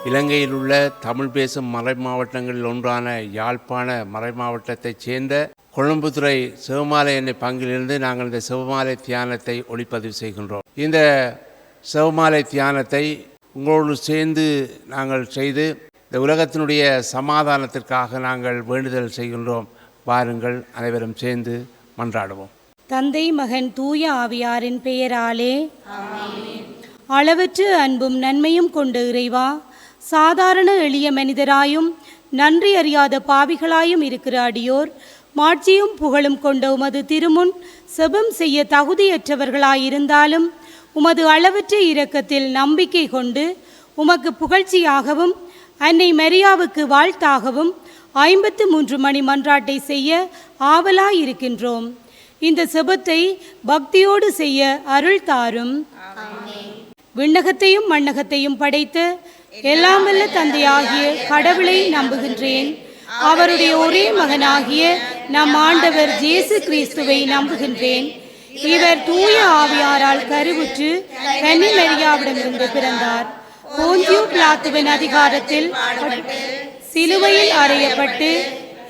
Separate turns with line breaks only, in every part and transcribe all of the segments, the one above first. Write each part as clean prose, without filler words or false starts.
இலங்கையில் உள்ள தமிழ் பேசும் மறை மாவட்டங்களில் ஒன்றான யாழ்ப்பாண மறை மாவட்டத்தைச் சேர்ந்த கொழும்புத்துறை சிவமாலை எண்ணெய் பங்கிலிருந்து நாங்கள் இந்த சிவமாலை தியானத்தை ஒளிப்பதிவு செய்கின்றோம். இந்த சிவமாலை தியானத்தை உங்களோடு சேர்ந்து நாங்கள் செய்து இந்த உலகத்தினுடைய சமாதானத்திற்காக நாங்கள் வேண்டுதல் செய்கின்றோம். வாருங்கள், அனைவரும் சேர்ந்து மன்றாடுவோம்.
தந்தை, மகன், தூய ஆவியாரின் பெயராலே ஆமென். அளவற்ற அன்பும் நன்மையும் கொண்ட இறைவா, சாதாரண எளிய மனிதராயும் நன்றி அறியாத பாவிகளாயும் இருக்கிற அடியோர் மாட்சியும் புகழும் கொண்ட உமது திருமுன் செபம் செய்ய தகுதியற்றவர்களாயிருந்தாலும் உமது அளவற்ற இரக்கத்தில் நம்பிக்கை கொண்டு உமக்கு புகழ்ச்சியாகவும் அன்னை மரியாவுக்கு வாழ்த்தாகவும் 53 மணி மன்றாட்டை செய்ய ஆவலாயிருக்கின்றோம். இந்த செபத்தை பக்தியோடு செய்ய அருள் தாரும். விண்ணகத்தையும் மண்ணகத்தையும் படைத்த எல்லாம் வல்ல தந்தையாகிய கடவுளை நம்புகின்றேன். அவருடைய ஒரே மகனாகிய நம் ஆண்டவர் இயேசு கிறிஸ்துவை நம்புகின்றேன். இவர் தூய ஆவியாரால் கருவுற்று கன்னி மரியாவிடமிருந்து பிறந்தார். போந்தியு பிலாத்துவின் அதிகாரத்தில் சிலுவையில் அறையப்பட்டு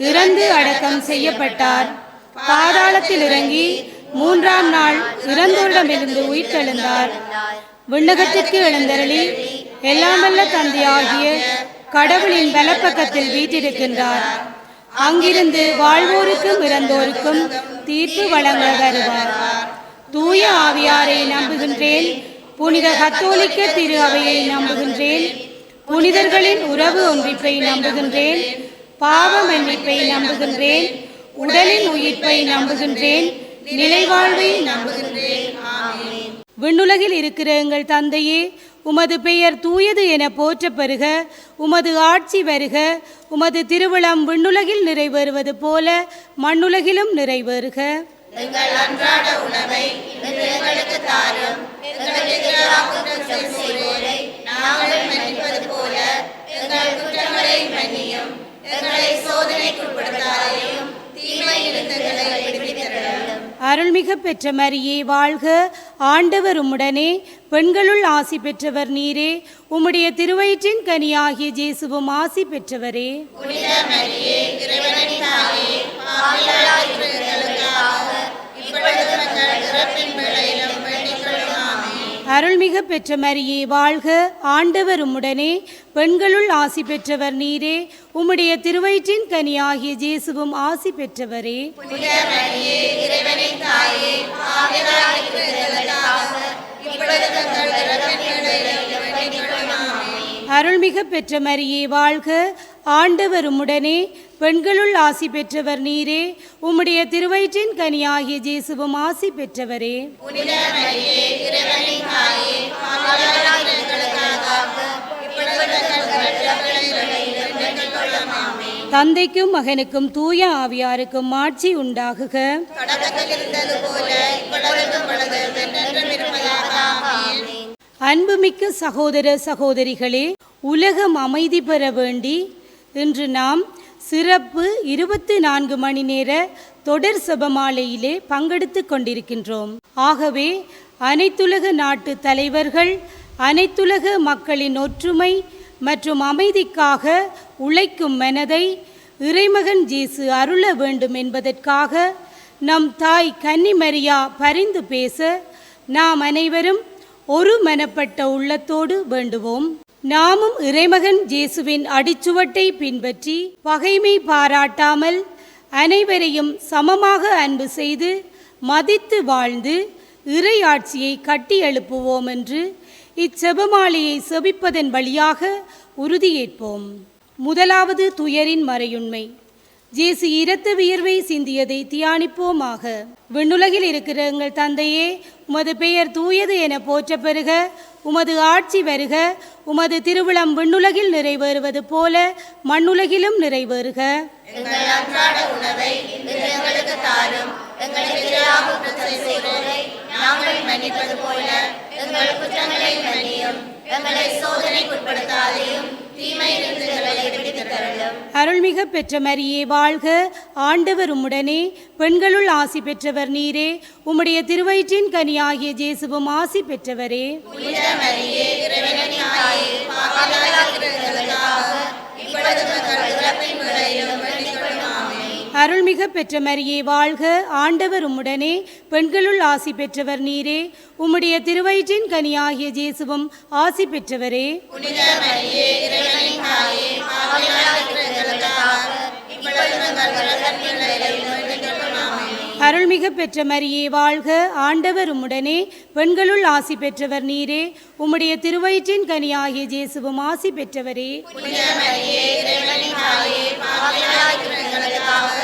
இறந்து அடக்கம் செய்யப்பட்டார். பாதாளத்தில் இறங்கி 3ஆம் நாள் இறந்தோரிடமிருந்து உயிர்த்தெழுந்தார். விண்ணகத்திற்கு எழுந்தருளி எல்லாம் வல்ல தந்தையாகிய கடவுளின் வலப்பக்கத்தில் வீற்றிருக்கின்றார். அங்கிருந்து வாழ்வோருக்கும் இறந்தோருக்கும் தீர்ப்பு வழங்க வருவார். தூய ஆவியாரை நம்புகின்றேன். புனித கத்தோலிக்க திரு அவையை நம்புகின்றேன். புனிதர்களின் உறவு ஒன்றிப்பை நம்புகின்றேன். பாவ மன்னிப்பை நம்புகின்றேன். உடலின் உயிர்ப்பை நம்புகின்றேன். நிலைவாழ்வை நம்புகின்றேன். விண்ணுலகில் இருக்கிற எங்கள் தந்தையே, உமது பெயர் தூயது என போற்ற பெறுக. உமது ஆட்சி வருக. உமது திருவிழம் விண்ணுலகில் நிறைவேறுவது போல மண்ணுலகிலும் நிறைவேறுக.
எங்கள் அன்றாட உணவை இன்று எங்களுக்கு தாரும். எங்களுக்கு எதிராக குற்றம் செய்வோரை நாங்கள் மன்னிப்பது போல எங்கள் குற்றங்களை மன்னியும். எங்களை சோதனைக்குட்படுத்தாதேயும், தீமையிலிருந்து எங்களை விடுவித்தருளும்.
அருள்மிக பெற்ற மரியே வாழ்க. ஆண்டவர் உம்முடனே, பெண்களுள் ஆசி பெற்றவர் நீரே. உம்முடைய திருவயிற்றின் கனியாகிய இயேசுவும் ஆசி பெற்றவரே.
புனித மரியே, இறைவனின் தாயே, பாவிகளாய் இருக்கிற எங்களுக்காக இப்பொழுதும் எங்கள் இறப்பின் வேளையிலும் வேண்டிக் கொள்ளும். ஆமென்.
அருள்மிக பெற்ற மரியே வாழ்க. ஆண்டவர் உம்முடனே, பெண்களுள் ஆசி பெற்றவர் நீரே. உம்முடைய திருவயிற்றின் கனியாகிய இயேசுவும் ஆசி பெற்றவரே.
புனித மரியே, இறைவனின் தாயே, பாவிகளாய் இருக்கிற எங்களுக்காக இப்பொழுதும் எங்கள் இறப்பின் வேளையிலும் வேண்டிக் கொள்ளும். ஆமென்.
அருள்மிக பெற்ற மரியே வாழ்க. ஆண்டவர் உம்முடனே, பெண்களுள் ஆசி பெற்றவர் நீரே. உம்முடைய திருவயிற்றின் கனியாகிய இயேசுவும் ஆசி பெற்றவரே.
புனித மரியே, இறைவனின் தாயே, பாவிகளாய் இருக்கிற எங்களுக்காக இப்பொழுதும் எங்கள் இறப்பின் வேளையிலும் வேண்டிக் கொள்ளும். ஆமென்.
தந்தைக்கும் மகனுக்கும் தூய ஆவியாருக்கும் ஆட்சி உண்டாகுக.
தொடக்கத்தில் இருந்தது போல இப்பொழுதும் இப்பொழுதும் என்றென்றும் இருப்பதாக. ஆமென்.
அன்புமிக்க சகோதர சகோதரிகளே, உலகம் அமைதி பெற வேண்டி இன்று நாம் சிறப்பு 24 மணி நேர தொடர் செபமாலையிலே பங்கெடுத்து கொண்டிருக்கின்றோம். ஆகவே அனைத்துலக நாட்டு தலைவர்கள் அனைத்துலக மக்களின் ஒற்றுமை மற்றும் அமைதிக்காக உழைக்கும் மனதை இறைமகன் இயேசு அருள வேண்டும் என்பதற்காக நம் தாய் கன்னி மரியா பரிந்து பேச நாம் அனைவரும் ஒரு மனப்பட்ட உள்ளத்தோடு வேண்டுவோம். நாமும் இறைமகன் இயேசுவின் அடிச்சுவட்டை பின்பற்றி பகைமை பாராட்டாமல் அனைவரையும் சமமாக அன்பு செய்து மதித்து வாழ்ந்து இறை ஆட்சியை கட்டி எழுப்புவோம் என்று இச்செபமாலையை செபிப்பதன் வழியாக உறுதியேற்போம். முதலாவது துயரின் மறையுண்மை. இயேசு இரத்த வியர்வை சிந்தியதை தியானிப்போமாக. விண்ணுலகில் இருக்கிற எங்கள் தந்தையே, உமது பெயர் தூயது என போற்ற பெறுக. உமது ஆட்சி வருக. உமது திருவிழம் விண்ணுலகில் நிறைவேறுவது போல மண்ணுலகிலும் நிறைவேறுக.
எங்கள் அன்றாட உணவை இன்று எங்களுக்கு தாரும். எங்களுக்கு எதிராக குற்றம் செய்வோரை நாங்கள் மன்னிப்பது போல எங்கள் குற்றங்களை மன்னியும். எங்களை சோதனைக்குட்படுத்தாதேயும், தீமையிலிருந்து எங்களை விடுவித்தருளும்.
அருள்மிக பெற்ற மரியே வாழ்க, ஆண்டவர் உம்முடனே, பெண்களுள் ஆசி பெற்றவர் நீரே, உம்முடைய திருவயிற்றின் கனியாகிய இயேசுவும் ஆசி பெற்றவரே.
புனித மரியே, இறைவனின் தாயே, பாவிகளாகிய எங்களுக்காக இப்பொழுதும் எங்கள் இறப்பின் வேளையிலும் வேண்டிக் கொள்ளும். ஆமென்.
அருள்மிக பெற்ற மரியே வாழ்க, ஆண்டவர் உம்முடனே, பெண்களுள் ஆசி பெற்றவர் நீரே, உம்முடைய திருவயிற்றின் கனியாகிய இயேசுவும் ஆசி பெற்றவரே.
புனித மரியே, இறைவனின் தாயே, பாவிகளாகிய எங்களுக்காக இப்பொழுதும் எங்கள் இறப்பின் வேளையிலும் வேண்டிக் கொள்ளும். ஆமென்.
அருள்மிக பெற்ற மரியே வாழ்க, ஆண்டவர் உம்முடனே, பெண்களுள் ஆசி பெற்றவர் நீரே, உம்முடைய திருவயிற்றின் கனியாகிய இயேசுவும் ஆசி பெற்றவரே.
புனித மரியே, இறைவனின் தாயே, பாவிகளாகிய எங்களுக்காக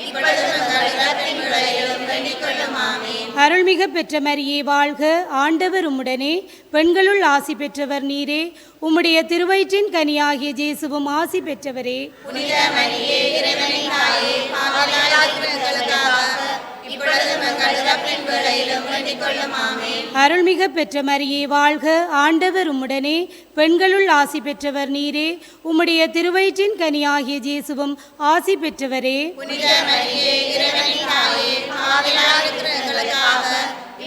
இப்பொழுதும் எங்கள் இறப்பின் வேளையிலும் வேண்டிக் கொள்ளும். ஆமென்.
அருள்மிக பெற்ற மரியே வாழ்க, ஆண்டவர் உம்முடனே, பெண்களுள் ஆசி பெற்றவர் நீரே, உம்முடைய திருவயிற்றின் கனியாகிய இயேசுவும் ஆசி பெற்றவரே.
புனித மரியே, இறைவனின் தாயே, பாவிகளாகிய எங்களுக்காக இப்பொழுதும் எங்கள் இறப்பின் வேளையிலும் வேண்டிக் கொள்ளும். ஆமென்.
அருள்மிக பெற்ற மரியே வாழ்க, ஆண்டவர் உம்முடனே, பெண்களுள் ஆசி பெற்றவர் நீரே, உம்முடைய திருவயிற்றின் கனியாகிய இயேசுவும் ஆசி பெற்றவரே.
புனித மரியே, இறைவனின் தாயே, பாவிகளாகிய எங்களுக்காக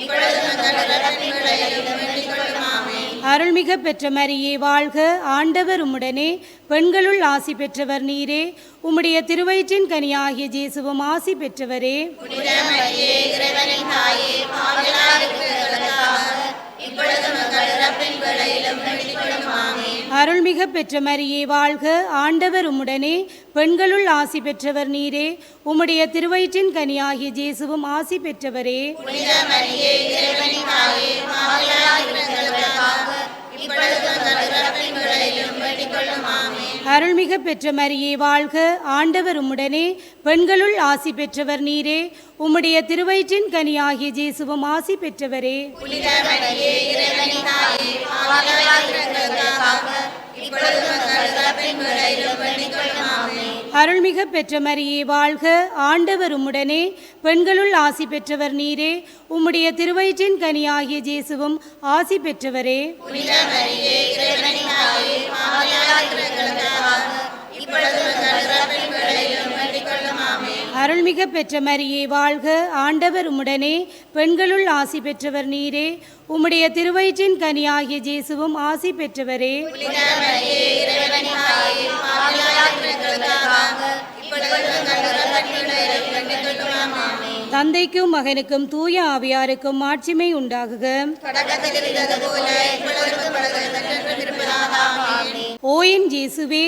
இப்பொழுதும் எங்கள் இறப்பின் வேளையிலும் வேண்டிக் கொள்ளும். ஆமென்.
அருள்மிக பெற்ற மரியே வாழ்க, ஆண்டவர் உம்முடனே, பெண்களுள் ஆசி பெற்றவர் நீரே, உம்முடைய திருவயிற்றின் கனியாகிய இயேசுவும் ஆசி பெற்றவரே.
புனித மரியே, இறைவனின் தாயே, பாவிகளாகிய எங்களுக்காக இப்பொழுதும் எங்கள் இறப்பின் வேளையிலும் வேண்டிக் கொள்ளும். ஆமென்.
அருள்மிக பெற்ற மரியே வாழ்க, ஆண்டவர் உம்முடனே, பெண்களுள் ஆசி பெற்றவர் நீரே, உம்முடைய திருவயிற்றின் கனியாகிய இயேசுவும் ஆசி பெற்றவரே.
புனித மரியே, இறைவனின் தாயே, பாவிகளாகிய எங்களுக்காக இப்பொழுதும் எங்கள் இறப்பின் வேளையிலும் வேண்டிக் கொள்ளும். ஆமென்.
அருள்மிக பெற்ற மரியே வாழ்க, ஆண்டவர் உம்முடனே, பெண்களுள் ஆசி பெற்றவர் நீரே, உம்முடைய திருவயிற்றின் கனியாகிய இயேசுவும் ஆசி பெற்றவரே.
புனித மரியே, இறைவனின் தாயே, பாவிகளாகிய எங்களுக்காக இப்பொழுதும் எங்கள் இறப்பின் வேளையிலும் வேண்டிக் கொள்ளும். ஆமென்.
அருள்மிக பெற்ற மரியே வாழ்க, ஆண்டவர் உம்முடனே, பெண்களுள் ஆசி பெற்றவர் நீரே, உம்முடைய திருவயிற்றின் கனியாகிய இயேசுவும் ஆசி பெற்றவரே.
புனித மரியே, இறைவனின் தாயே, பாவிகளாகிய எங்களுக்காக இப்பொழுதும் எங்கள் இறப்பின் வேளையிலும் வேண்டிக் கொள்ளும். ஆமென்.
அருள்மிக பெற்ற மரியே வாழ்க, ஆண்டவர் உம்முடனே, பெண்களுள் ஆசி பெற்றவர் நீரே, உம்முடைய திருவயிற்றின் கனியாகிய இயேசுவும் ஆசி பெற்றவரே.
புனித மரியே, இறைவனின் தாயே, பாவிகளாகிய எங்களுக்காக இப்பொழுதும் எங்கள் இறப்பின் வேளையிலும் வேண்டிக் கொள்ளும். ஆமென்.
தந்தைக்கும் மகனுக்கும் தூய ஆவியாருக்கும் மாட்சிமை உண்டாகுக.
தொடக்கத்தில் இருந்தது போல இப்பொழுதும் எப்பொழுதும் இருப்பதாக. ஆமென்.
ஓ என் இயேசுவே,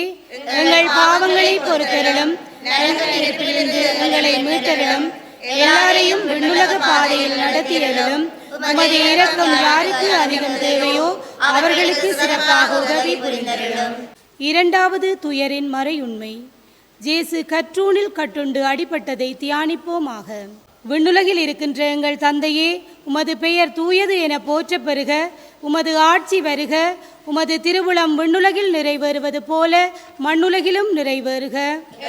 எங்கள் பாவங்களை பொறுத்தருளும், நரகத்திலிருந்து எங்களை மீட்டருளும், எல்லாரையும் விண்ணுலக பாதையில் நடத்தியருளும். உமது இரக்கம் யாருக்கு அதிகம் தேவையோ அவர்களுக்கு சிறப்பாக உதவி புரிந்தருளும். இரண்டாவது துயரின் மறையுண்மை. இயேசு கற்றூணில் கட்டுண்டு அடிபட்டதை தியானிப்போமாக. விண்ணுலகில் இருக்கின்ற எங்கள் தந்தையே, உமது பெயர் தூயது என போற்றப் பெறுக. உமது ஆட்சி வருக. உமது திருவுளம் விண்ணுலகில் நிறைவேறுவது போல மண்ணுலகிலும் நிறைவேறுக.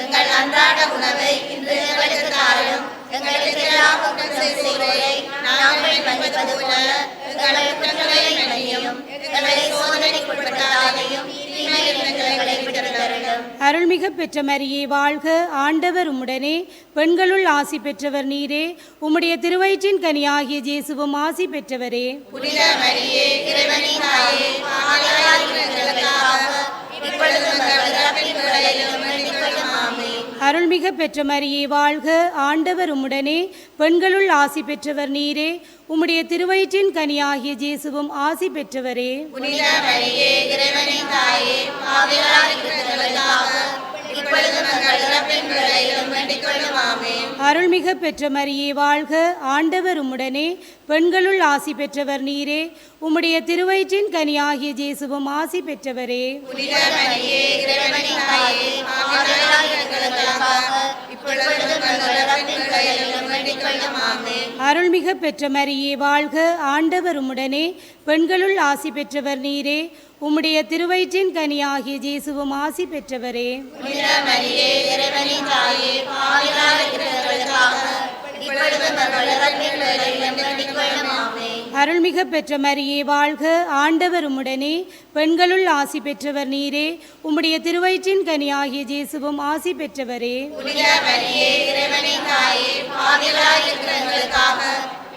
எங்கள் அன்றாட உணவை இன்று எங்களுக்கு தாரும். எங்களுக்கு எதிராக குற்றம் செய்வோரை நாங்கள் மன்னிப்பது போல எங்கள் குற்றங்களை மன்னியும். எங்களை சோதனைக்கு உட்படுத்தாதையும் தீமையிலிருந்து எங்களை விடுவித்தருளும்.
அருள்மிக பெற்ற மரியே வாழ்க, ஆண்டவர் உம்முடனே, பெண்களுள் ஆசி பெற்றவர் நீரே, உம்முடைய திருவயிற்றின் கனியாகிய இயேசுவும் ஆசி பெற்றவரே.
புனித மரியே, இறைவனின் தாயே, பாவிகளாகிய எங்களுக்காக இப்பொழுதும் எங்கள் இறப்பின் வேளையிலும் வேண்டிக் கொள்ளும். ஆமென்.
அருள்மிக பெற்ற மரியே வாழ்க, ஆண்டவர் உம்முடனே, பெண்களுள் ஆசி பெற்றவர் நீரே, உம்முடைய திருவயிற்றின் கனியாகிய இயேசுவும் ஆசி பெற்றவரே.
புனித மரியே, இறைவனின் தாயே, பாவிகளாகிய எங்களுக்காக இப்பொழுதும் எங்கள் இறப்பின் வேளையிலும் வேண்டிக் கொள்ளும். ஆமென்.
அருள்மிக பெற்ற மரியே வாழ்க, ஆண்டவர் உம்முடனே, பெண்களுள் ஆசி பெற்றவர் நீரே, உம்முடைய திருவயிற்றின் கனியாகிய இயேசுவும் ஆசி பெற்றவரே.
புனித மரியே, இறைவனின் தாயே, பாவிகளாகிய எங்களுக்காக இப்பொழுதும் எங்கள் இறப்பின் வேளையிலும் வேண்டிக் கொள்ளும். ஆமென்.
அருள்மிக பெற்ற மரியே வாழ்க, ஆண்டவர் உம்முடனே, பெண்களுள் ஆசி பெற்றவர் நீரே, உம்முடைய திருவயிற்றின் கனியாகிய இயேசுவும் ஆசி பெற்றவரே.
புனித மரியே, இறைவனின் தாயே, பாவிகளாகிய எங்களுக்காக இப்பொழுதும் எங்கள் இறப்பின் வேளையிலும் வேண்டிக் கொள்ளும். ஆமென்.
அருள்மிக பெற்ற மரியே வாழ்க, ஆண்டவர் உம்முடனே, பெண்களுள் ஆசி பெற்றவர் நீரே, உம்முடைய திருவயிற்றின் கனியாகிய இயேசுவும் ஆசி பெற்றவரே.
புனித மரியே, இறைவனின் தாயே, பாவிகளாய் இருக்கிற எங்களுக்காக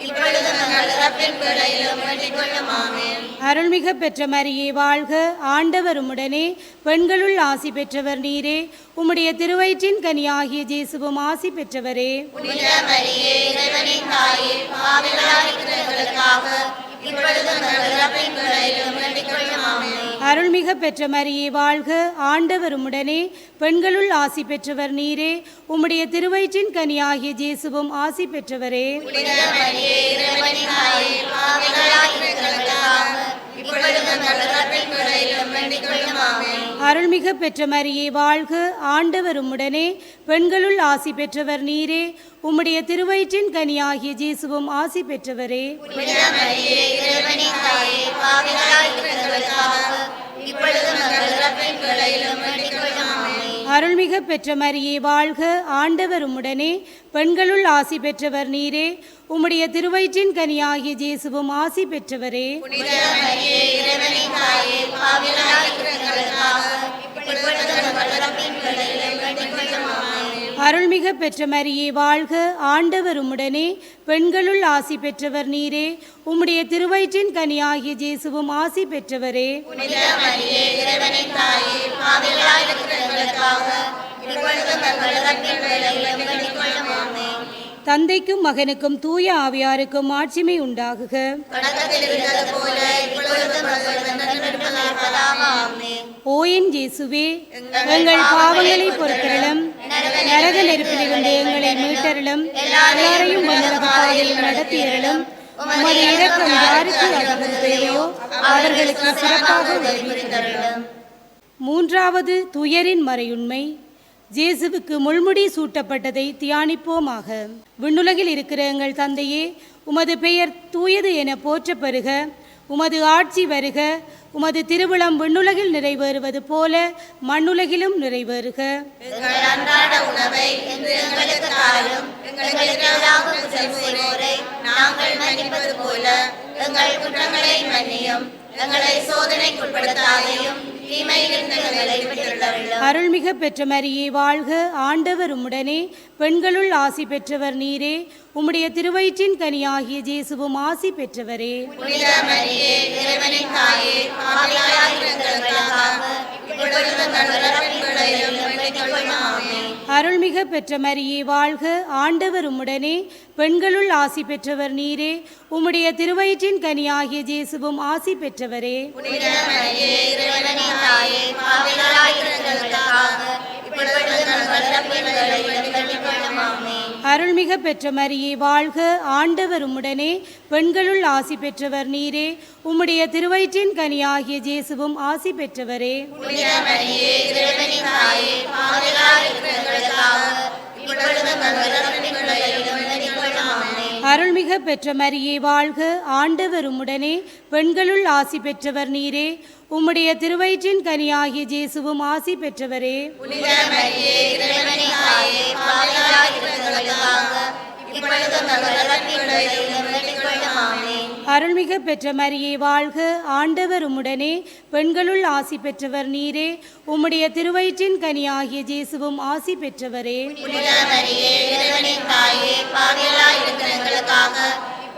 இப்பொழுதும் எங்கள் இறப்பின் வேளையிலும் வேண்டிக் கொள்ளும். ஆமென்.
அருள்மிக பெற்ற மரியே வாழ்க, ஆண்டவர் உம்முடனே, பெண்களுள் ஆசி பெற்றவர் நீரே, உம்முடைய திருவயிற்றின் கனியாகிய இயேசுவும் ஆசி பெற்றவரே.
புனித மரியே, இறைவனின் தாயே, பாவிகளாய் இருக்கிற எங்களுக்காக இப்பொழுதும் எங்கள் இறப்பின் வேளையிலும் வேண்டிக் கொள்ளும். ஆமென்.
அருள்மிக பெற்ற மரியே வாழ்க, ஆண்டவர் உம்முடனே, பெண்களுள் ஆசி பெற்றவர் நீரே, உம்முடைய திருவயிற்றின் கனியாகிய இயேசுவும் ஆசி பெற்றவரே.
புனித மரியே, இறைவனின் தாயே, பாவிகளாய் இருக்கிற எங்களுக்காக இப்பொழுதும் எங்கள் இறப்பின் வேளையிலும் வேண்டிக் கொள்ளும். ஆமென்.
அருள்மிக பெற்ற மரியே வாழ்க, ஆண்டவர் உம்முடனே, பெண்களுள் ஆசி பெற்றவர் நீரே, உம்முடைய திருவயிற்றின் கனியாகிய இயேசுவும் ஆசி பெற்றவரே.
புனித மரியே, இறைவனின் தாயே, பாவிகளாய் இருக்கிற எங்களுக்காக இப்பொழுதும் எங்கள் இறப்பின் வேளையிலும் வேண்டிக் கொள்ளும். ஆமென்.
அருள்மிக பெற்ற மரியே வாழ்க, ஆண்டவர் உம்முடனே, பெண்களுள் ஆசி பெற்றவர் நீரே, உம்முடைய திருவயிற்றின் கனியாகிய இயேசுவும் ஆசி பெற்றவரே.
புனித மரியே, இறைவனின் தாயே, பாவிகளாய் இருக்கிற எங்களுக்காக இப்பொழுதும் எங்கள் இறப்பின் வேளையிலும் வேண்டிக் கொள்ளும். ஆமென்.
அருள்மிக பெற்ற மரியே வாழ்க, ஆண்டவர் உம்முடனே, பெண்களுள் ஆசி பெற்றவர் நீரே, உம்முடைய திருவயிற்றின் கனியாகிய இயேசுவும் ஆசி பெற்றவரே.
புனித மரியே, இறைவனின் தாயே, பாவிகளாய் இருக்கிற எங்களுக்காக இப்பொழுதும் எங்கள் இறப்பின் வேளையிலும் வேண்டிக் கொள்ளும். ஆமென்.
தந்தைக்கும் மகனுக்கும் தூய ஆவியாருக்கும் ஆட்சிமை உண்டாகுக.
தொடக்கத்தில் இருந்தது போல இப்பொழுதும் இருப்பதாக. ஆமென்.
ஓ என் இயேசுவே, எங்கள் பாவங்களை பொறுத்தருளும், நரக நெருப்பிலிருந்து எங்களை மீட்டருளும், எல்லாரையும் விண்ணுலக பாதையில் நடத்தியருளும். உமது இரக்கம் யாருக்கு அதிகம் தேவையோ அவர்களுக்கு சிறப்பாக உதவி புரிந்தருளும். மூன்றாவது துயரின் மறையுண்மை. இயேசுவுக்கு முள்முடி சூட்டப்பட்டதை தியானிப்போமாக. விண்ணுலகில் இருக்கிற எங்கள் தந்தையே, உமது பெயர் தூயது என போற்றப் பெறுக. உமது ஆட்சி வருக. உமது திருவிழம் விண்ணுலகில் நிறைவேறுவது போல மண்ணுலகிலும் நிறைவேறுக.
எங்கள் அன்றாட உணவை இன்று எங்களுக்கு தாரும். எங்களுக்கு எதிராக குற்றம் செய்வோரை நாங்கள் மன்னிப்பது போல எங்கள் குற்றங்களை மன்னியும். எங்களை சோதனைக்குட்படுத்தாதையும் தீமையிலிருந்து எங்களை விடுவித்தருளும்.
அருள்மிக பெற்ற மரியே வாழ்க, ஆண்டவர் உம்முடனே, பெண்களுள் ஆசி பெற்றவர் நீரே, உம்முடைய திருவயிற்றின் கனியாகிய இயேசுவும் ஆசி பெற்றவரே.
புனித மரியே, இறைவனின் தாயே, பாவிகளாய் இருக்கிற எங்களுக்காக இப்பொழுதும் எங்கள் இறப்பின் வேளையிலும் வேண்டிக் கொள்ளும். ஆமென்.
அருள்மிக பெற்ற மரியே வாழ்க, ஆண்டவர் உம்முடனே, பெண்களுள் ஆசி பெற்றவர் நீரே, உம்முடைய திருவயிற்றின் கனியாகிய இயேசுவும் ஆசி பெற்றவரே.
புனித மரியே, இறைவனின் தாயே, பாவிகளாய் இருக்கிற எங்களுக்காக இப்பொழுதும் எங்கள் இறப்பின் வேளையிலும் வேண்டிக் கொள்ளும். ஆமென்.
அருள்மிக பெற்ற மரியே வாழ்க, ஆண்டவர் உம்முடனே, பெண்களுள் ஆசி பெற்றவர் நீரே, உம்முடைய திருவயிற்றின் கனியாகிய இயேசுவும் ஆசி பெற்றவரே.
புனித மரியே, இறைவனின் தாயே, பாவிகளாய் இருக்கிற எங்களுக்காக இப்பொழுதும் எங்கள் இறப்பின் வேளையிலும் வேண்டிக் கொள்ளும். ஆமென்.
அருள்மிக பெற்ற மரியே வாழ்க, ஆண்டவர் உம்முடனே, பெண்களுள் ஆசி பெற்றவர் நீரே, உம்முடைய திருவயிற்றின் கனியாகிய இயேசுவும் ஆசி பெற்றவரே.
புனித மரியே, இறைவனின் தாயே, பாவிகளாய் இருக்கிற எங்களுக்காக இப்பொழுதும் எங்கள் இறப்பின் வேளையிலும் வேண்டிக் கொள்ளும். ஆமென்.
அருள்மிக பெற்ற மரியே வாழ்க, ஆண்டவர் உம்முடனே, பெண்களுள் ஆசி பெற்றவர் நீரே, உம்முடைய திருவயிற்றின் கனியாகிய இயேசுவும் ஆசி பெற்றவரே.
புனித மரியே, இறைவனின் தாயே, பாவிகளாய் இருக்கிற எங்களுக்காக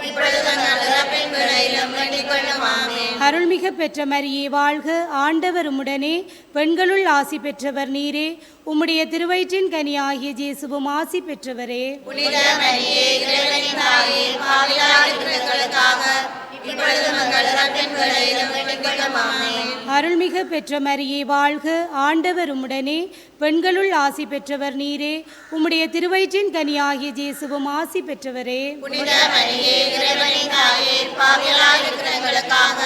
இப்பொழுதும் எங்கள் இறப்பின் வேளையிலும் வேண்டிக் கொள்ளும். ஆமென்.
அருள்மிக பெற்ற மரியே வாழ்க, ஆண்டவர் உம்முடனே, பெண்களுள் ஆசி பெற்றவர் நீரே, உம்முடைய திருவயிற்றின் கனியாகிய இயேசுவும் ஆசி பெற்றவரே.
புனித மரியே, இறைவனின் தாயே, பாவிகளாய் இருக்கிற எங்களுக்காக இப்பொழுதும் எங்கள் இறப்பின் வேளையிலும் வேண்டிக் கொள்ளும். ஆமென்.
அருள்மிக பெற்ற மரியே வாழ்க, ஆண்டவர் உம்முடனே, பெண்களுள் ஆசி பெற்றவர் நீரே, உம்முடைய திருவயிற்றின் கனியாகிய இயேசுவும் ஆசி பெற்றவரே.
புனித மரியே, இறைவனின் தாயே, பாவிகளாய் இருக்கிற எங்களுக்காக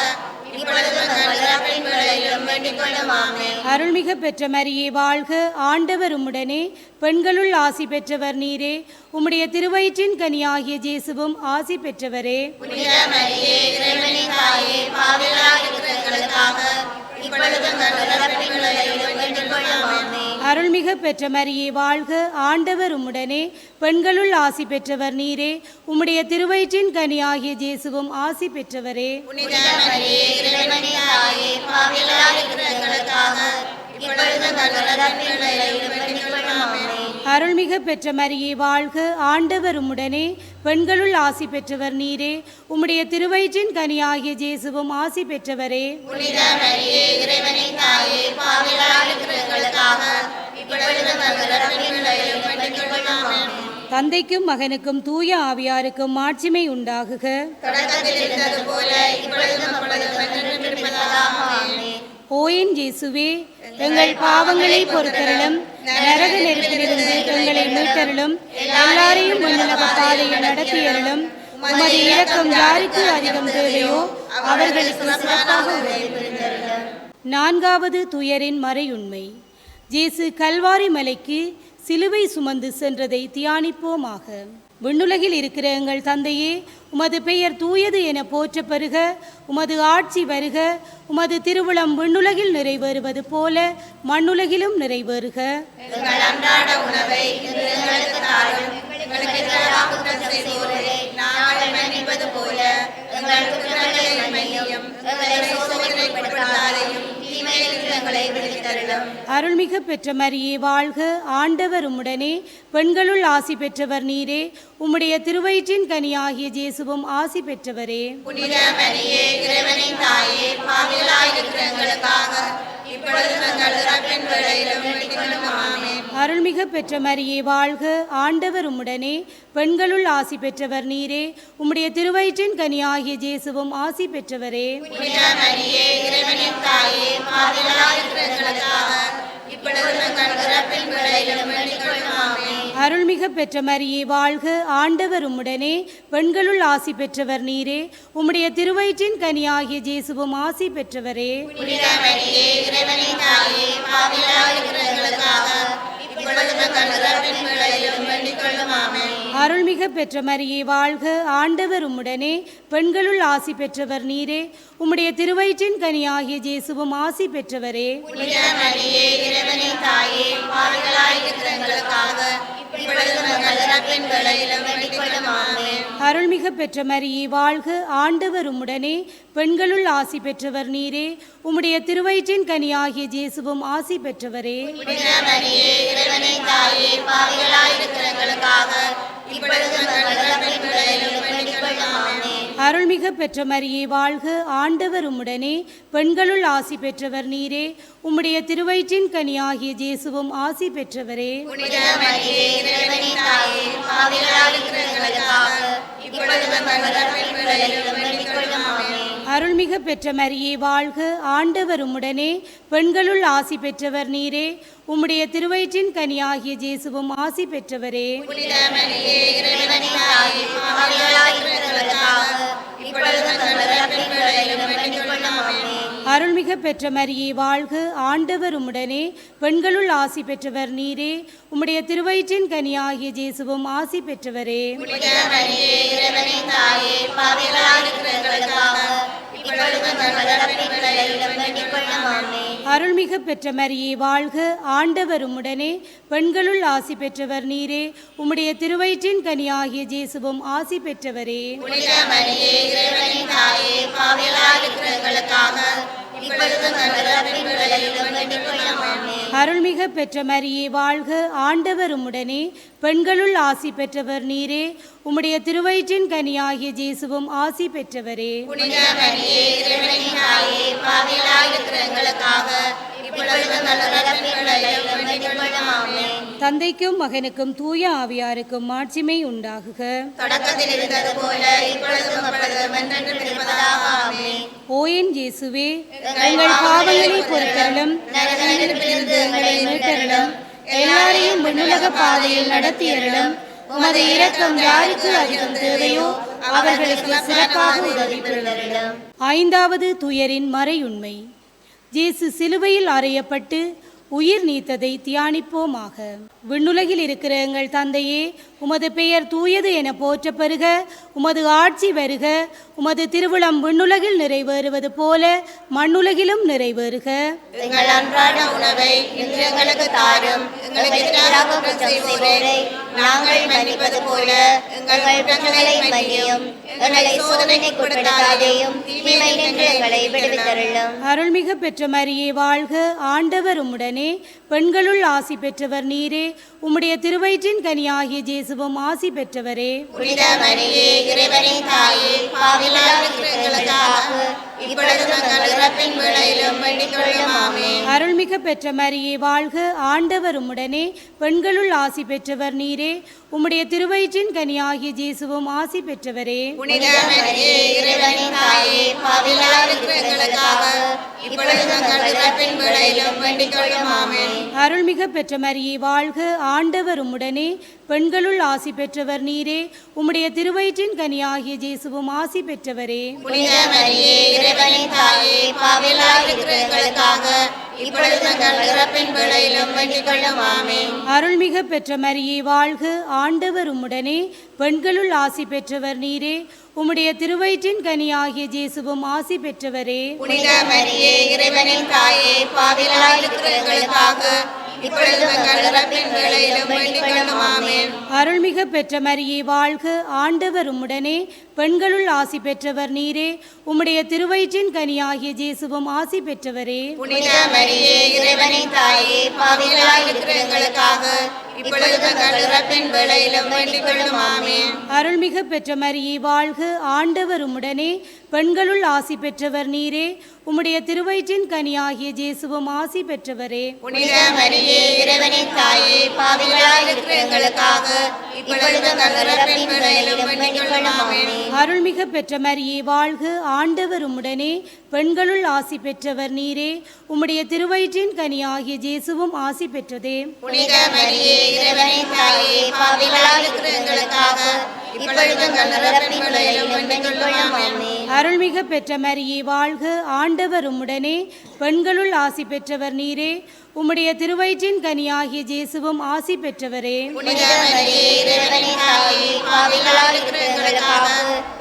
இப்பொழுதும் எங்கள் இறப்பின் வேளையிலும் வேண்டிக் கொள்ளும். ஆமென்.
அருள்மிக பெற்ற மரியே வாழ்க, ஆண்டவர் உம்முடனே, பெண்களுள் ஆசி பெற்றவர் நீரே, உம்முடைய திருவயிற்றின் கனியாகிய இயேசுவும் ஆசி பெற்றவரே.
புனித மரியே, இறைவனின் தாயே, பாவிகளாய் இருக்கிற எங்களுக்காக இப்பொழுதும் எங்கள் இறப்பின் வேளையிலும் வேண்டிக் கொள்ளும். ஆமென்.
அருள்மிகு பெற்ற மரியே வாழ்க, ஆண்டவர் உம்முடனே, பெண்களுள் ஆசி பெற்றவர் நீரே, உம்முடைய திருவயிற்றின் கனியாகிய இயேசுவும் ஆசி பெற்றவரே.
புனித மரியே, இறைவனின் தாயே, பாவிகளாய் இருக்கிற எங்களுக்காக இப்பொழுது எங்கள் இறப்பின் வேளையிலும் வேண்டிக் கொள்ளும். ஆமென்.
அருள்மிகு பெற்ற மரியே வாழ்க, ஆண்டவர் உம்முடனே, பெண்களுள் ஆசி பெற்றவர் நீரே, உம்முடைய திருவயிற்றின் கனியாகிய இயேசுவும் ஆசி பெற்றவரே.
புனித மரியே, இறைவனின் தாயே, பாவிகளாய் இருக்கிற எங்களுக்காக இப்பொழுது எங்கள் இறப்பின் வேளையிலும் வேண்டிக் கொள்ளும். ஆமென்.
தந்தைக்கும் மகனுக்கும் தூய ஆவியாருக்கும் மாட்சிமை உண்டாகுக.
தொடக்கத்தில் இருந்தது போல இப்பொழுதும் அப்பொழுதும் என்றென்றும் இருப்பதாக. ஆமென்.
ஓ என் இயேசுவே, எங்கள் பாவங்களை பொறுத்தருளும், நரக நெருப்பிலிருந்து எங்களை மீட்டருளும், எல்லாரையும் விண்ணுலக பாதையில் நடத்தியருளும். உமது இரக்கம் யாருக்கு அதிகம் தேவையோ அவர்களுக்கு சிறப்பாக உதவி புரிந்தருளும். நான்காவது துயரின் மறையுண்மை. இயேசு கல்வாரி மலைக்கு சிலுவை சுமந்து சென்றதை தியானிப்போமாக. விண்ணுலகில் இருக்கிற எங்கள் தந்தையே, உமது பெயர் தூயது என போற்ற பெறுக. உமது ஆட்சி வருக. உமது திருவுளம் விண்ணுலகில் நிறைவேறுவது போல மண்ணுலகிலும் நிறைவேறுக.
எங்கள் அன்றாட உணவை இன்று எங்களுக்கு தாரும். எங்களுக்கு எதிராக குற்றம் செய்வோரை நாங்கள் மன்னிப்பது போல எங்கள் குற்றங்களை மன்னியும். எங்களை சோதனைக்குட்படுத்தாதையும் தீமையிலிருந்து எங்களை விடுவித்தருளும்.
அருள்மிகு பெற்ற மரியே வாழ்க, ஆண்டவர் உம்முடனே, பெண்களுள் ஆசி பெற்றவர் நீரே, உம்முடைய திருவயிற்றின் கனியாகிய இயேசுவும் ஆசி பெற்றவரே.
புனித மரியே, இறைவனின் தாயே, பாவிகளாய் இருக்கிற எங்களுக்காக இப்பொழுது எங்கள் இறப்பின் வேளையிலும் வேண்டிக் கொள்ளும். ஆமென்.
அருள்மிகு பெற்ற மரியே வாழ்க, ஆண்டவர் உம்முடனே, பெண்களுள் ஆசி பெற்றவர் நீரே, உம்முடைய திருவயிற்றின் கனியாகிய இயேசுவும் ஆசி பெற்றவரே.
புனித மரியே, இறைவனின் தாயே, பாவிகளாய் இருக்கிற எங்களுக்காக இப்பொழுது எங்கள் இறப்பின் வேளையிலும் வேண்டிக் கொள்ளும். ஆமென்.
அருள்மிகு பெற்ற மரியே வாழ்க, ஆண்டவர் உம்முடனே, பெண்களுள் ஆசி பெற்றவர் நீரே, உம்முடைய திருவயிற்றின் கனியாகிய இயேசுவும் ஆசி பெற்றவரே.
புனித மரியே, இறைவனின் தாயே, பாவிகளாய் இருக்கிற எங்களுக்காக இப்பொழுது எங்கள் இறப்பின் வேளையிலும் வேண்டிக் கொள்ளும். ஆமென்.
அருள்மிகு பெற்ற மரியே வாழ்க, ஆண்டவர் உம்முடனே, பெண்களுள் ஆசி பெற்றவர் நீரே, உம்முடைய திருவயிற்றின் கனியாகிய இயேசுவும் ஆசி பெற்றவரே.
புனித மரியே, இறைவனின் தாயே, பாவிகளாய் இருக்கிற எங்களுக்காக இப்பொழுது எங்கள் இறப்பின் வேளையிலும் வேண்டிக் கொள்ளும். ஆமென்.
அருள்மிகு பெற்ற மரியே வாழ்க, ஆண்டவர் உம்முடனே, பெண்களுள் ஆசி பெற்றவர் நீரே, உம்முடைய திருவயிற்றின் கனியாகிய இயேசுவும் ஆசி பெற்றவரே.
புனித மரியே, இறைவனின் தாயே, பாவிகளாய் இருக்கிற எங்களுக்காக இப்பொழுது எங்கள் இறப்பின் வேளையிலும் வேண்டிக் கொள்ளும். ஆமென்.
அருள்மிகு பெற்ற மரியே வாழ்க, ஆண்டவர் உம்முடனே, பெண்களுள் ஆசி பெற்றவர் நீரே, உம்முடைய திருவயிற்றின் கனியாகிய இயேசுவும் ஆசி பெற்றவரே.
புனித மரியே, இறைவனின் தாயே, பாவிகளாய் இருக்கிற எங்களுக்காக இப்பொழுது எங்கள் இறப்பின் வேளையிலும் வேண்டிக் கொள்ளும். ஆமென்.
அருள்மிகு பெற்ற மரியே வாழ்க, ஆண்டவர் உம்முடனே, பெண்களுள் ஆசி பெற்றவர் நீரே, உம்முடைய திருவயிற்றின் கனியாகிய இயேசுவும் ஆசி பெற்றவரே.
புனித மரியே, இறைவனின் தாயே, பாவிகளாய் இருக்கிற எங்களுக்காக இப்பொழுது எங்கள் இறப்பின் வேளையிலும் வேண்டிக் கொள்ளும். ஆமென்.
அருள்மிகு பெற்ற மரியே வாழ்க, ஆண்டவர் உம்முடனே, பெண்களுள் ஆசி பெற்றவர் நீரே, உம்முடைய திருவயிற்றின் கனியாகிய இயேசுவும் ஆசி பெற்றவரே.
புனித மரியே, இறைவனின் தாயே, பாவிகளாய் இருக்கிற எங்களுக்காக இப்பொழுது எங்கள் இறப்பின் வேளையிலும் வேண்டிக் கொள்ளும். ஆமென்.
அருள்மிகு பெற்ற மரியே வாழ்க, ஆண்டவர் உம்முடனே, பெண்களுள் ஆசி பெற்றவர் நீரே, உம்முடைய திருவயிற்றின் கனியாகிய இயேசுவும் ஆசி பெற்றவரே.
புனித மரியே, இறைவனின் தாயே, பாவிகளாய் இருக்கிற எங்களுக்காக இப்பொழுது எங்கள் இறப்பின் வேளையிலும் வேண்டிக் கொள்ளும். ஆமென்.
அருள்மிகு பெற்ற மரியே வாழ்க, ஆண்டவர் உம்முடனே, பெண்களுள் ஆசி பெற்றவர் நீரே, உம்முடைய திருவயிற்றின் கனியாகிய இயேசுவும் ஆசி பெற்றவரே.
புனித மரியே, இறைவனின் தாயே, பாவிகளாய் இருக்கிற எங்களுக்காக இப்பொழுது எங்கள் இறப்பின் வேளையிலும் வேண்டிக் கொள்ளும். ஆமென்.
தந்தைக்கும் மகனுக்கும் தூய ஆவியாருக்கும் மாட்சிமை உண்டாகுக.
தொடக்கத்தில் இருந்தது போல இப்பொழுதும் அப்பொழுதும் என்றென்றும் இருப்பதாக. ஆமென்.
ஓ என் இயேசுவே, எங்கள் பாவங்களை பொறுத்தருளும்,
நரக நெருப்பிலிருந்து எங்களை மீட்டருளும்.
எல்லாரையும் விண்ணுலக பாதையில் நடத்தியருளும். உமது இரக்கம் யாருக்கு அதிகம் தேவையோ அவர்களுக்கு சிறப்பாக உதவி புரிந்தருளும். ஐந்தாவது துயரின் மறையுண்மை. இயேசு சிலுவையில் அறையப்பட்டு உயிர் நீத்ததை தியானிப்போமாக. விண்ணுலகில் இருக்கிற எங்கள் தந்தையே, உமது பெயர் தூயது என போற்ற பெறுக. உமது ஆட்சி வருக. உமது திருவிழம் விண்ணுலகில் நிறைவேறுவது போல மண்ணுலகிலும் நிறைவேறுக.
எங்கள் அன்றாட உணவை இன்று எங்களுக்கு தாரும். எங்களுக்கு எதிராக குற்றம் செய்வோரை நாங்கள் மன்னிப்பது போல எங்கள் குற்றங்களை மன்னியும். எங்களை சோதனைக்குட்படுத்தாதேயும், தீமையினின்று எங்களை விடுவித்தருளும்.
அருள்மிகு பெற்ற மரியே வாழ்க. ஆண்டவர் உம்முடனே, பெண்களுள் ஆசி பெற்றவர் நீரே. உம்முடைய திருவயிற்றின் கனியாகிய இயேசுவும் ஆசி பெற்றவரே.
புனித மரியே, இறைவனின் தாயே, பாவிகளாக இருக்கிற எங்களுக்காக இப்பொழுது எங்கள் இறப்பின் வேளையிலும் வேண்டிக் கொள்ளும். ஆமென்.
அருள்மிகு பெற்ற மரியே வாழ்க. ஆண்டவர் உம்முடனே, பெண்களுள் ஆசி பெற்றவர் நீரே. உம்முடைய திருவயிற்றின் கனியாகிய இயேசுவும் ஆசி பெற்றவரே.
புனித மரியே, இறைவனின் தாயே, பாவிகளாக இருக்கிற எங்களுக்காக இப்பொழுது எங்கள் இறப்பின் வேளையிலும் வேண்டிக் கொள்ளும். ஆமென்.
அருள்மிகு பெற்ற மரியே வாழ்க. ஆண்டவர் உம்முடனே, பெண்களுள் ஆசி பெற்றவர் நீரே. உம்முடைய திருவயிற்றின் கனியாகிய இயேசுவும் ஆசி பெற்றவரே.
புனித மரியே, இறைவனின் தாயே, பாவிகளாக இருக்கிற எங்களுக்காக இப்பொழுது எங்கள் இறப்பின் வேளையிலும் வேண்டிக் கொள்ளும். ஆமென்.
அருள்மிகு பெற்ற மரியே வாழ்க. ஆண்டவர் உம்முடனே, பெண்களுள் ஆசி பெற்றவர் நீரே. உம்முடைய திருவயிற்றின் கனியாகிய இயேசுவும் ஆசி பெற்றவரே.
புனித மரியே, இறைவனின் தாயே, பாவிகளாக இருக்கிற எங்களுக்காக இப்பொழுது எங்கள் இறப்பின் வேளையிலும் வேண்டிக் கொள்ளும். ஆமென்.
அருள்மிகு பெற்ற மரியே வாழ்க. ஆண்டவர் உம்முடனே, பெண்களுள் ஆசி பெற்றவர் நீரே. உம்முடைய திருவயிற்றின் கனியாகிய இயேசுவும் ஆசி பெற்றவரே.
புனித மரியே, இறைவனின் தாயே, பாவிகளாக இருக்கிற எங்களுக்காக இப்பொழுது எங்கள் இறப்பின் வேளையிலும் வேண்டிக் கொள்ளும். ஆமென்.
அருள்மிகு பெற்ற மரியே வாழ்க. ஆண்டவர் உம்முடனே, பெண்களுள் ஆசி பெற்றவர் நீரே. உம்முடைய திருவயிற்றின் கனியாகிய இயேசுவும் ஆசி பெற்றவரே.
புனித மரியே, இறைவனின் தாயே, பாவிகளாக இருக்கிற எங்களுக்காக இப்பொழுது எங்கள் இறப்பின் வேளையிலும் வேண்டிக் கொள்ளும். ஆமென்.
அருள்மிகு பெற்ற மரியே வாழ்க. ஆண்டவர் உம்முடனே, பெண்களுள் ஆசி பெற்றவர் நீரே. உம்முடைய திருவயிற்றின் கனியாகிய இயேசுவும் ஆசி பெற்றதே.
புனித மரியே, இறைவனின் தாயே, பாவிகளாக இருக்கிற எங்களுக்காக இப்பொழுது எங்கள் இறப்பின் வேளையிலும் வேண்டிக் கொள்ளும். ஆமென்.
அருள்மிகு பெற்ற மரியே வாழ்க. ஆண்டவர் உம்முடனே, பெண்களுள் ஆசி பெற்றவர் நீரே. உம்முடைய திருவயிற்றின் கனியாகிய இயேசுவும் ஆசி பெற்றவரே.
புனித மரியே, இறைவனின் தாயே, பாவிகளாக இருக்கிற எங்களுக்காக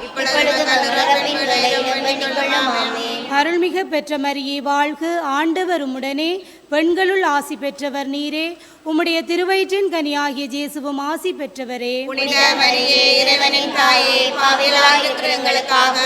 இப்பொழுது எங்கள் இறப்பின் வேளையிலும் வேண்டிக் கொள்ளும். ஆமென்.
அருள்மிகு பெற்ற மரியே வாழ்க. ஆண்டவர் உம்முடனே, பெண்களுள் ஆசி பெற்றவர் நீரே. உம்முடைய திருவயிற்றின் கனியாகிய இயேசுவும் ஆசி பெற்றவரே.
புனித மரியே, இறைவனின் தாயே, பாவிகளாக இருக்கிற எங்களுக்காக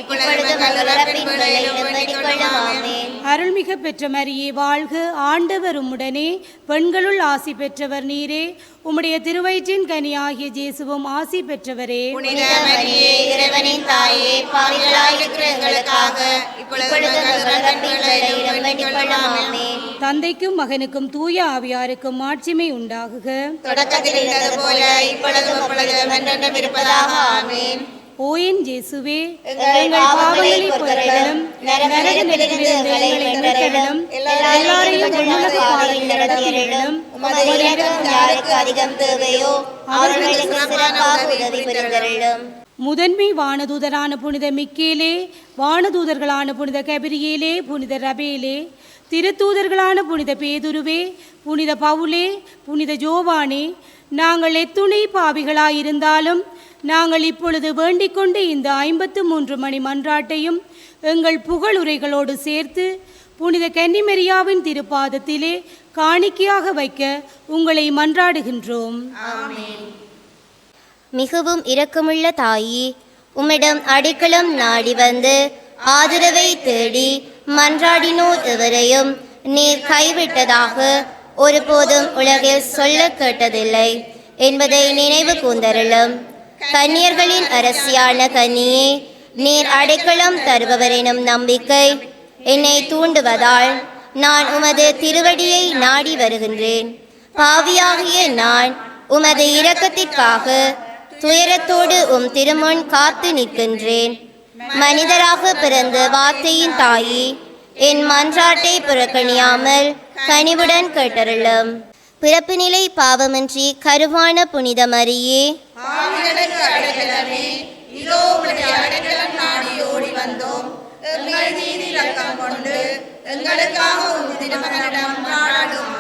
இப்பொழுது எங்கள் இறப்பின் வேளையிலும் வேண்டிக் கொள்ளும். ஆமென்.
அருள்மிகு பெற்ற மரியே வாழ்க. ஆண்டவர் உம்முடனே, பெண்களுள் ஆசி பெற்றவர் நீரே. உம்முடைய திருவயிற்றின் கனியாகிய இயேசுவும் ஆசி பெற்றவரே.
புனித மரியே, இறைவனின் தாயே, பாவிகளாக இருக்கிற எங்களுக்காக இப்பொழுது எங்கள் இறப்பின் வேளையிலும் வேண்டிக் கொள்ளும். ஆமென்.
தந்தைக்கும் மகனுக்கும் தூய ஆவியாருக்கும் மாட்சிமை உண்டாகுக.
தொடக்கத்தில் இருந்தது போல இப்பொழுதும் எப்பொழுதும் என்றென்றும் இருப்பதாக. ஆமென்.
ஓ என் இயேசுவே, எங்கள் பாவங்களை பொறுத்தருளும். நரக நெருப்பிலிருந்து எங்களை மீட்டருளும். எல்லாரையும் விண்ணுலக பாதையில் நடத்தியருளும்.
உமது இரக்கம் யாருக்கு அதிகம் தேவையோ அவர்களுக்கு சிறப்பாக உதவி புரிந்தருளும்.
முதன்மை வானதூதரான புனித மிக்கேலே, வானதூதர்களான புனித கபிரியேலே, புனித ரபேலே, திருத்தூதர்களான புனித பேதுருவே, புனித பவுலே, புனித ஜோவானே, நாங்கள் எத்துணை பாவிகளாயிருந்தாலும் நாங்கள் இப்பொழுது வேண்டிக் கொண்டு இந்த 53 மணி மன்றாட்டையும் எங்கள் புகழுரைகளோடு சேர்த்து புனித கன்னிமரியாவின் திருப்பாதத்திலே காணிக்கையாக வைக்க உங்களை மன்றாடுகின்றோம்.
மிகவும் இரக்கமுள்ள தாயே, உம்மிடம் அடைக்கலம் நாடி வந்து ஆதரவை தேடி மன்றாடினோர் எவரையும் நீர் கைவிட்டதாக ஒருபோதும் உலகில் சொல்ல கேட்டதில்லை என்பதை நினைவு கூர்ந்தருளும். கன்னியர்களின் அரசியான கன்னியே, நீர் அடைக்கலம் தருபவர் எனும் நம்பிக்கை என்னை தூண்டுவதால் நான் உமது திருவடியை நாடி வருகின்றேன். பாவியாகிய நான் உமது இரக்கத்திற்காக துயரத்தோடு திருமுன் காத்து நிற்கின்றேன். மனிதராக பிறந்த வார்த்தையின் தாயே, என் மன்றாட்டை புறக்கணியாமல் கனிவுடன் கேட்டருளும். பிறப்பு நிலை பாவமின்றி கருவான புனித மரியே,
பாவிகளுக்கு அடைக்கலமே, இதோ உம்முடைய அடைக்கலம் நாடி ஓடி வந்தோம். எங்கள் மீது இரக்கம் கொண்டு எங்களுக்காக உம் திருமகனிடம் மன்றாடும்.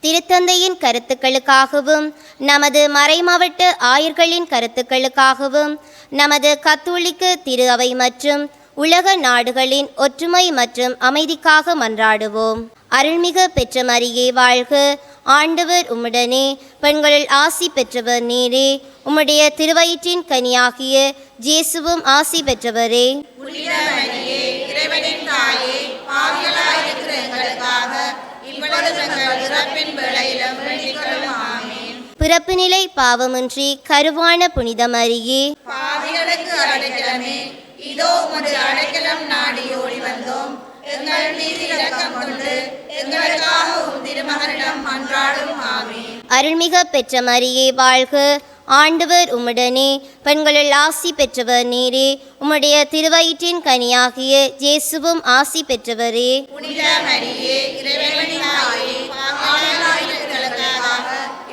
திருத்தந்தையின் கருத்துக்களுக்காகவும் நமது மறைமாவட்ட ஆயர்களின் கருத்துக்களுக்காகவும் நமது கத்தோலிக்க திரு அவை மற்றும் உலக நாடுகளின் ஒற்றுமை மற்றும் அமைதிக்காக மன்றாடுவோம். அருள்மிகு பெற்ற மரியே வாழ்க, ஆண்டவர் உம்முடனே, பெண்களுள் ஆசி பெற்றவர் நீரே, உம்முடைய திருவயிற்றின் கனியாகிய இயேசுவும் ஆசி பெற்றவரே.
புனித மரியே, இறைவனின் தாயே, பாவிகளாயிருக்கிற எங்களுக்காக இப்பொழுது எங்கள் இறப்பின் வேளையிலும் வேண்டிக் கொள்ளும். ஆமென்.
பிறப்பு நிலை பாவமின்றி கருவான புனித மரியே,
பாவிகளுக்கு அடைக்கலமே, இதோ உமது அடைக்கலம் நாடி ஓடி வந்தோம். எங்கள் மீது இரக்கம் கொண்டு எங்களுக்காக உம் திருமகனிடம் மன்றாடும். ஆமென்.
அருள்மிகு பெற்ற மரியே வாழ்க, ஆண்டவர் உம்முடனே, பெண்களுள் ஆசி பெற்றவர் நீரே, உம்முடைய திருவயிற்றின் கனியாகிய இயேசுவும் ஆசி பெற்றவரே.
புனித மரியே, இறைவனின் தாயே, பாவிகளாயிருக்கிற எங்களுக்காக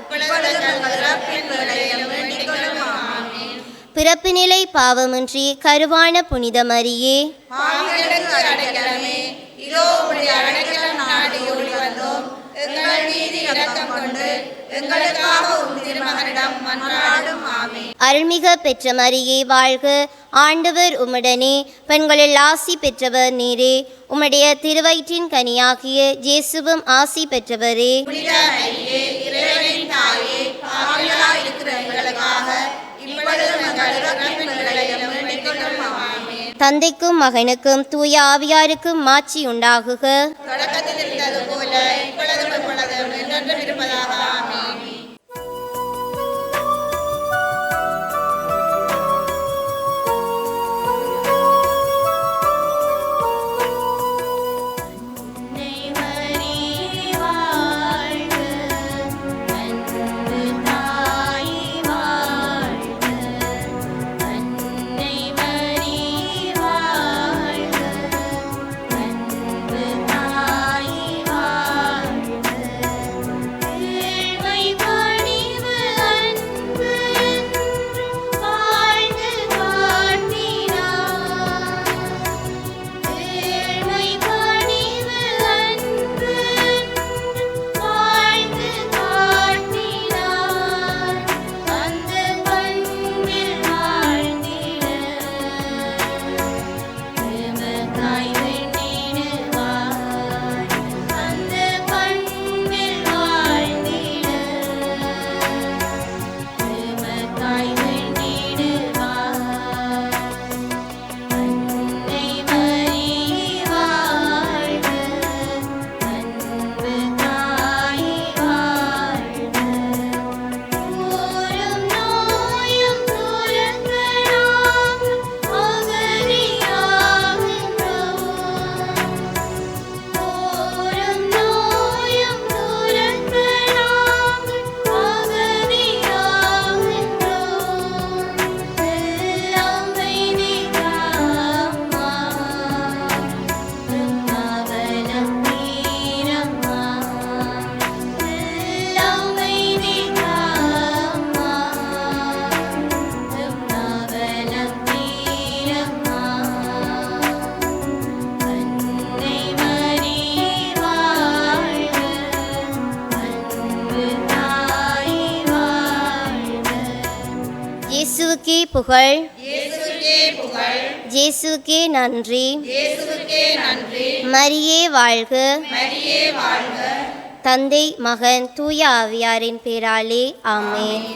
இப்பொழுது எங்கள் இறப்பின் வேளையிலும் வேண்டிக் கொள்ளும். ஆமென்.
பிறப்பு நிலை பாவமின்றி கருவான புனித மரியே,
பாவிகளுக்கு அடைக்கலமே, இதோ உம்முடைய அடைக்கலம் நாடி ஓடி வந்தோம். எங்கள் மீது இரக்கம் கொண்டு எங்களுக்காக உம் திருமகனிடம் மன்றாடும். ஆமென்.
அருள்மிகு பெற்ற மரியே வாழ்க, ஆண்டவர் உம்முடனே, பெண்களுள் ஆசி பெற்றவர் நீரே, உம்முடைய திருவயிற்றின் கனியாகிய இயேசுவும் ஆசி பெற்றவரே.
புனித மரியே, இறைவனின் தாயே, பாவிகளாயிருக்கிற எங்களுக்காக இப்பொழுது எங்கள் இறப்பின் வேளையிலும் வேண்டிக் கொள்ளும். ஆமென்.
தந்தைக்கும் மகனுக்கும் தூய ஆவியாருக்கும் மாட்சி உண்டாகுக.
தொடக்கத்தில் இருந்தது போல இப்பொழுதும் எப்பொழுதும் என்றென்றும் இருப்பதாக. ஆமென்.
இயேசுவுக்கே புகழ்,
இயேசுவுக்கே புகழ்,
இயேசுவுக்கே நன்றி.
இயேசுவுக்கே நன்றி.
மரியே வாழ்க,
மரியே வாழ்க.
தந்தை மகன் தூய ஆவியாரின் பேராலே ஆமென்.